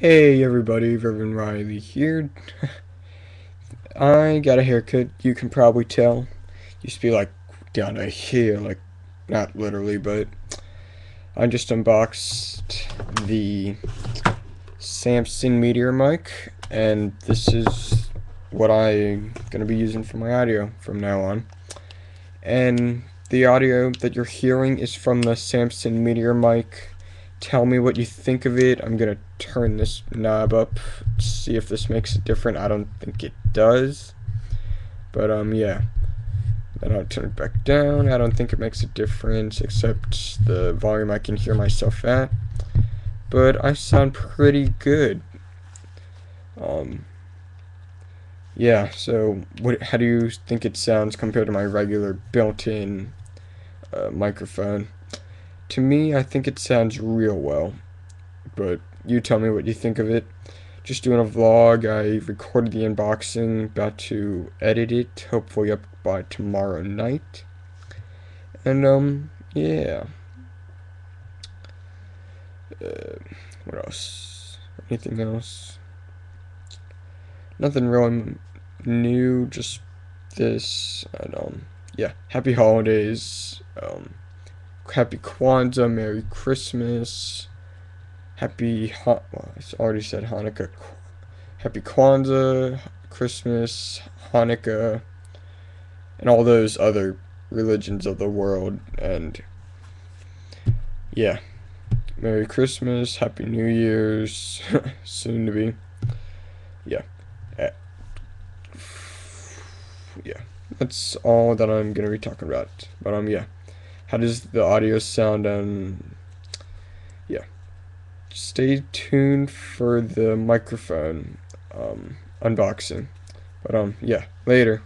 Hey everybody, Reverend Riley here. I got a haircut, you can probably tell. Used to be like down to here, like not literally, but I just unboxed the Samson Meteor mic, and this is what I'm gonna be using for my audio from now on. And the audio that you're hearing is from the Samson Meteor mic. Tell me what you think of it. I'm gonna turn this knob up, see if this makes it different. I don't think it does. But yeah. Then I'll turn it back down. I don't think it makes a difference except the volume I can hear myself at. But I sound pretty good. Um yeah, so how do you think it sounds compared to my regular built-in microphone? To me, I think it sounds real well, but you tell me what you think of it. Just doing a vlog. I recorded the unboxing, about to edit it, hopefully up by tomorrow night. And yeah. What else? Anything else? Nothing really new, just this. And yeah. Happy holidays. Happy Kwanzaa, Merry Christmas. Well, I already said Hanukkah. Happy Kwanzaa, Christmas, Hanukkah, and all those other religions of the world. And yeah, Merry Christmas, Happy New Year's, soon to be. Yeah, uh, yeah. That's all that I'm gonna be talking about. But yeah, how does the audio sound? And yeah, stay tuned for the microphone unboxing. But yeah, later.